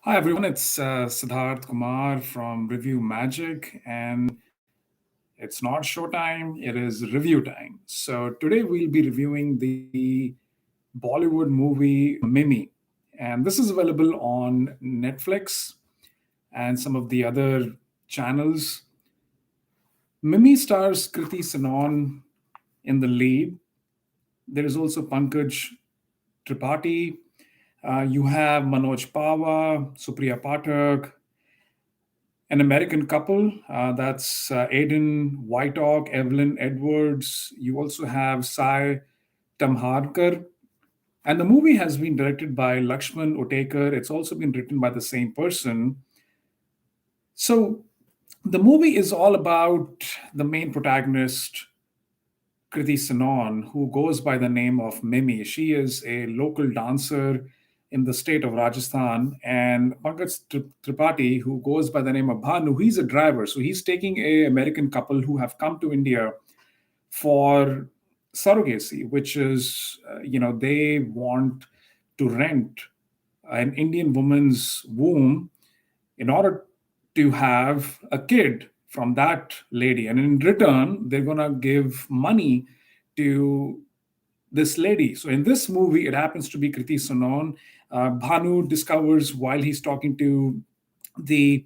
Hi everyone, it's Sidharth Kumar from ReviewMagic, and it's not showtime, it is review time. So today we'll be reviewing the Bollywood movie Mimi, and this is available on Netflix and some of the other channels. Mimi stars Kriti Sanon in the lead. There is also Pankaj Tripathi. You have Manoj Pawa, Supriya Pathak, an American couple. That's Aiden Whiteock, Evelyn Edwards. You also have Sai Tamharkar. And the movie has been directed by Lakshman Utekar. It's also been written by the same person. So the movie is all about the main protagonist, Kriti Sanon, who goes by the name of Mimi. She is a local dancer in the state of Rajasthan, and Pankaj Tripathi, who goes by the name of Bhanu, he's a driver. So he's taking a American couple who have come to India for surrogacy, which is, they want to rent an Indian woman's womb in order to have a kid from that lady. And in return, they're going to give money to this lady. So in this movie, it happens to be Kriti Sanon. Bhanu discovers while he's talking to the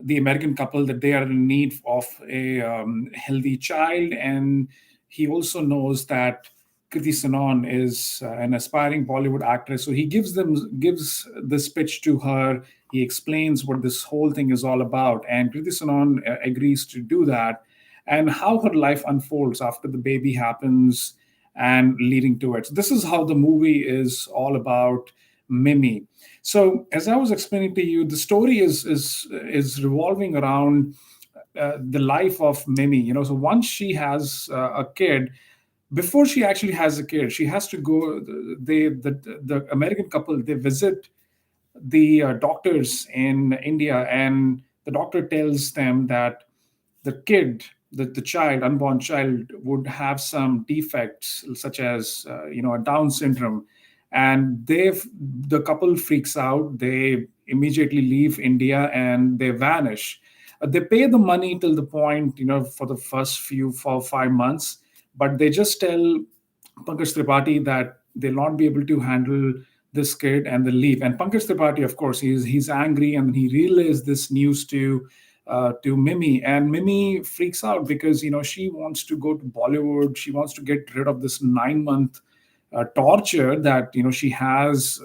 the American couple that they are in need of a healthy child, and he also knows that Kriti Sanon is an aspiring Bollywood actress. So he gives this pitch to her. He explains what this whole thing is all about, and Kriti Sanon agrees to do that, and how her life unfolds after the baby happens and leading to it. So this is how the movie is all about Mimi. So, as I was explaining to you, the story is revolving around the life of Mimi. So once she has a kid, before she actually has a kid, she has to go. The American couple, they visit the doctors in India, and the doctor tells them that the kid, the child, unborn child, would have some defects such as a Down syndrome, and the couple freaks out. They immediately leave India and they vanish. They pay the money till the point, for the first few 4 5 months, but they just tell Pankaj Tripathi that they'll not be able to handle this kid and they leave. And Pankaj Tripathi, of course, he's angry and he relays this news to Mimi, and Mimi freaks out because she wants to go to Bollywood. She wants to get rid of this 9 month torture that she has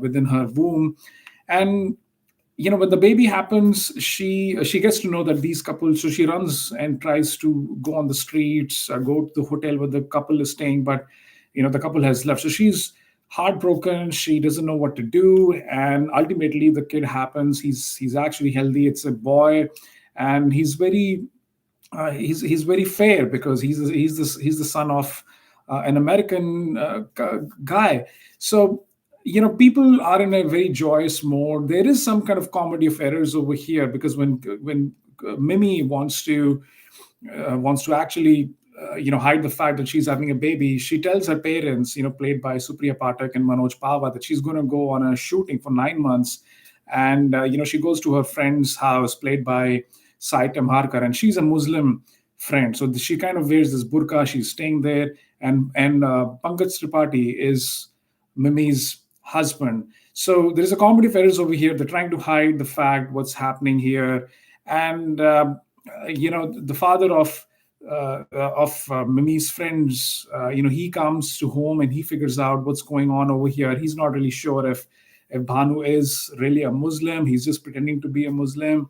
within her womb. And when the baby happens, she gets to know that these couples. So she runs and tries to go on the streets, go to the hotel where the couple is staying, but the couple has left. So she's heartbroken. She doesn't know what to do, and ultimately the kid happens. He's actually healthy. It's a boy, and he's very fair because he's the son of an American guy. So people are in a very joyous mode. There is some kind of comedy of errors over here because when Mimi wants to actually hide the fact that she's having a baby, she tells her parents, played by Supriya Pathak and Manoj Pawa, that she's going to go on a shooting for 9 months. And she goes to her friend's house, played by Sai Tamharkar, and she's a Muslim friend. So she kind of wears this burqa. She's staying there, and Pankaj Tripathi is Mimi's husband. So there is a comedy of errors over here. They're trying to hide the fact what's happening here, and the father of Mimi's friends, he comes to home and he figures out what's going on over here. He's not really sure if Bhanu is really a Muslim. He's just pretending to be a Muslim.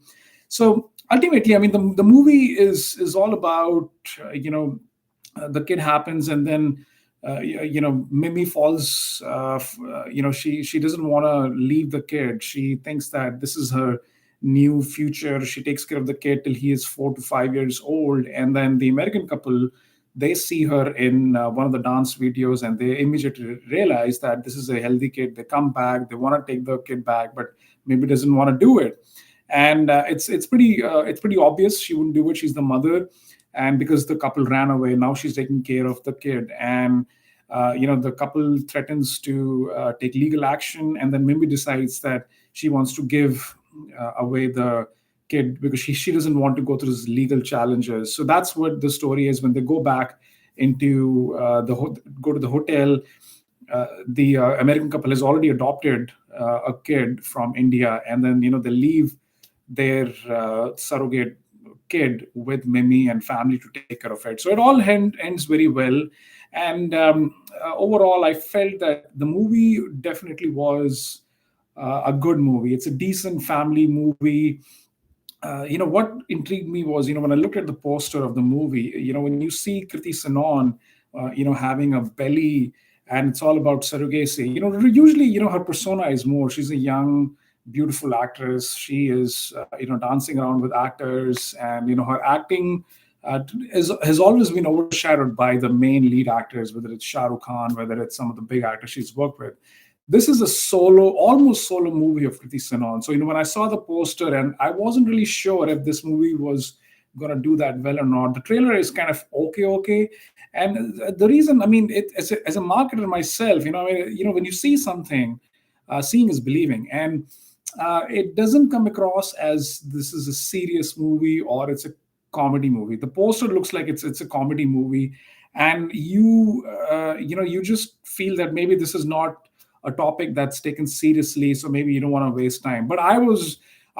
So ultimately, I mean, the movie is all about the kid happens, and then Mimi falls. She doesn't want to leave the kid. She thinks that this is her new future. She takes care of the kid till he is 4 to 5 years old, and then the American couple, they see her in one of the dance videos, and they immediately realize that this is a healthy kid. They come back. They want to take the kid back, but Mimi doesn't want to do it. And it's pretty obvious she wouldn't do it. She's the mother, and because the couple ran away, now she's taking care of the kid. And the couple threatens to take legal action, and then Mimi decides that she wants to give away the kid because she doesn't want to go through these legal challenges. So that's what the story is. When they go back into go to the hotel, the American couple has already adopted a kid from India, and then they leave their surrogate kid with Mimi and family to take care of it. So it all ends very well, and overall, I felt that the movie definitely was a good movie. It's a decent family movie. What intrigued me was, when I looked at the poster of the movie, when you see Kriti Sanon, having a belly, and it's all about surrogacy. Usually, her persona is more. She's a young, beautiful actress. She is, dancing around with actors, and her acting has always been overshadowed by the main lead actors, whether it's Shah Rukh Khan, whether it's some of the big actors she's worked with. This is a almost solo movie of Kriti Sanon. So, when I saw the poster, and I wasn't really sure if this movie was going to do that well or not. The trailer is kind of okay. And the reason, I mean, as a marketer myself, when you see something, seeing is believing. And it doesn't come across as this is a serious movie or it's a comedy movie. The poster looks like it's a comedy movie, and you just feel that maybe this is not a topic that's taken seriously, so maybe you don't want to waste time. But I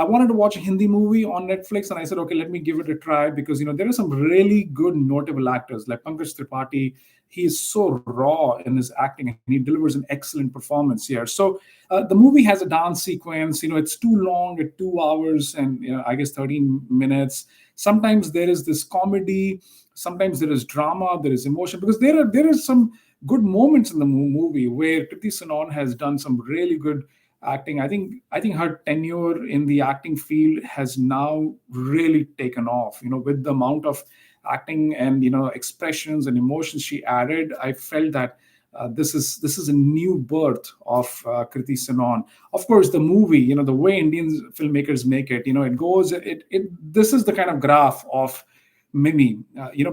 wanted to watch a Hindi movie on Netflix, and I said, okay, let me give it a try, because there are some really good notable actors like Pankaj Tripathi. He is so raw in his acting, and he delivers an excellent performance here. So the movie has a dance sequence. It's too long at 2 hours and I guess 13 minutes. Sometimes there is this comedy, sometimes there is drama, there is emotion, because there are some good moments in the movie where Kriti Sanon has done some really good acting. I think her tenure in the acting field has now really taken off. With the amount of acting and expressions and emotions she added, I felt that this is a new birth of Kriti Sanon. Of course, the movie, the way Indian filmmakers make it, it goes. This is the kind of graph of Mimi,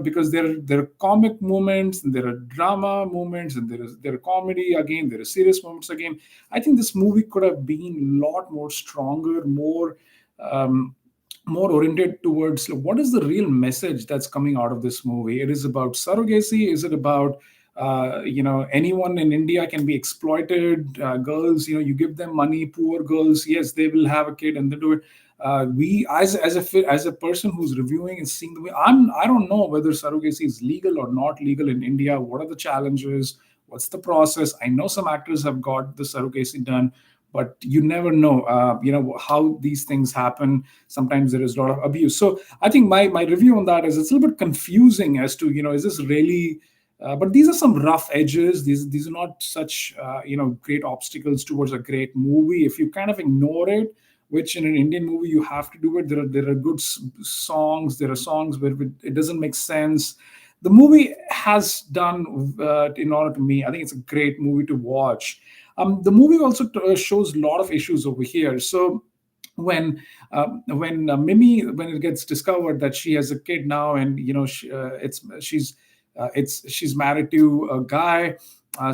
because there are comic moments, and there are drama moments, and there are comedy again, there are serious moments again. I think this movie could have been a lot more stronger, um, more oriented towards what is the real message that's coming out of this movie. It is about surrogacy. Is it about anyone in India can be exploited? Girls, you give them money. Poor girls, yes, they will have a kid and they do it. We as a person who's reviewing and seeing the way, I don't know whether surrogacy is legal or not legal in India. What are the challenges? What's the process? I know some actors have got the surrogacy done, but you never know. How these things happen. Sometimes there is a lot of abuse. So I think my review on that is it's a little bit confusing as to is this really. But these are some rough edges. These are not such great obstacles towards a great movie. If you kind of ignore it, which in an Indian movie you have to do it. There are good songs. There are songs where it doesn't make sense. The movie has done in order to me. I think it's a great movie to watch. The movie also shows a lot of issues over here. So when Mimi, when it gets discovered that she has a kid now, and she's married to a guy. A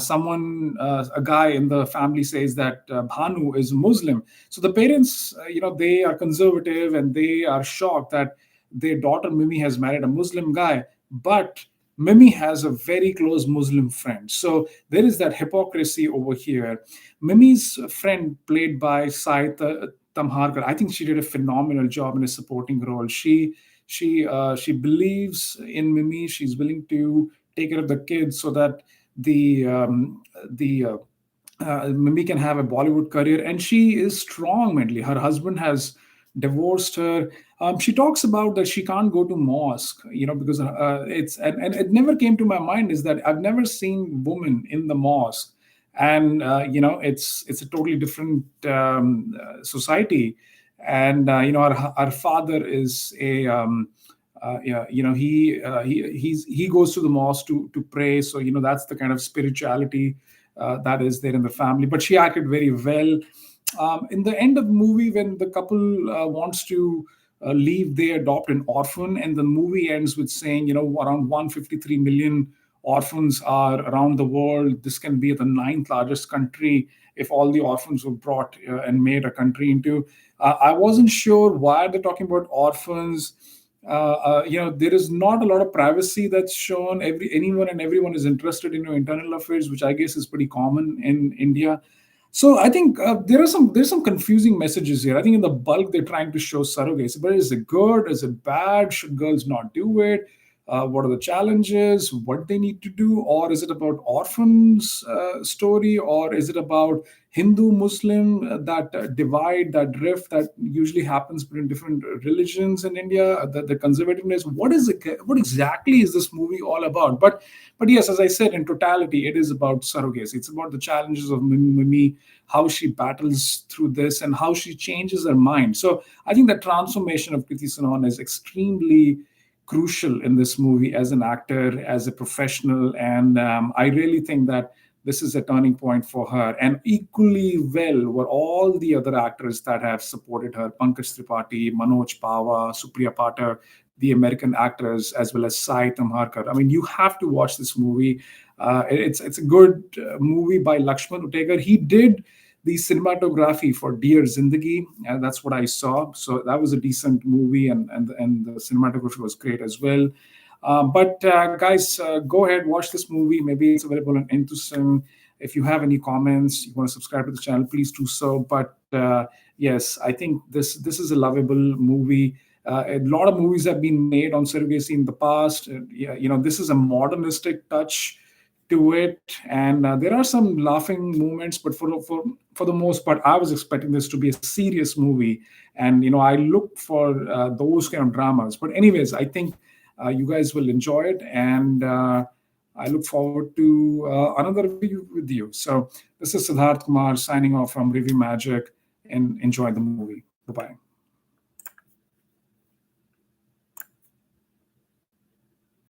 guy in the family says that Bhanu is Muslim. So the parents, they are conservative, and they are shocked that their daughter Mimi has married a Muslim guy. But Mimi has a very close Muslim friend. So there is that hypocrisy over here. Mimi's friend, played by Tamharkar, I think she did a phenomenal job in a supporting role. She believes in Mimi. She's willing to take care of the kids so that the Mimi can have a Bollywood career, and she is strong mentally. Her husband has divorced her. She talks about that she can't go to mosque, because and it never came to my mind is that I've never seen women in the mosque, and it's a totally different society, and our father is a he goes to the mosque to pray. So that's the kind of spirituality that is there in the family. But she acted very well. In the end of the movie, when the couple wants to leave, they adopt an orphan, and the movie ends with saying around 153 million orphans are around the world. This can be the ninth largest country if all the orphans were brought and made a country into. I wasn't sure why they're talking about orphans. There is not a lot of privacy that's shown. Anyone and everyone is interested in your internal affairs, which I guess is pretty common in India. So I think there's some confusing messages here. I think in the bulk they're trying to show surrogacy, but is it good? Is it bad? Should girls not do it? What are the challenges? What they need to do? Or is it about orphans story? Or is it about Hindu Muslim that divide, that rift that usually happens between different religions in India? The conservativeness. What is it? What exactly is this movie all about? But yes, as I said, in totality, it is about surrogacy. It's about the challenges of Mimi, how she battles through this, and how she changes her mind. So I think the transformation of Kriti Sanon is extremely crucial in this movie as an actor, as a professional, and I really think that this is a turning point for her. And equally well were all the other actors that have supported her: Pankaj Tripathi, Manoj Pawa, Supriya Patar, the American actors, as well as Sai Tamharkar. I mean, you have to watch this movie. It's a good movie by Lakshman Utegar. He did the cinematography for Dear Zindagi, and that's what I saw. So that was a decent movie, and the cinematography was great as well. But guys, go ahead, watch this movie. Maybe it's available on Intusen. If you have any comments, you want to subscribe to the channel, please do so. But yes, I think this is a lovable movie. A lot of movies have been made on surrogacy in the past. Yeah, this is a modernistic touch to it, and there are some laughing moments. But for the most part, I was expecting this to be a serious movie, and I look for those kind of dramas. But anyways, I think you guys will enjoy it, and I look forward to another review with you. So this is Sidharth Kumar signing off from Review Magic, and enjoy the movie. Bye bye.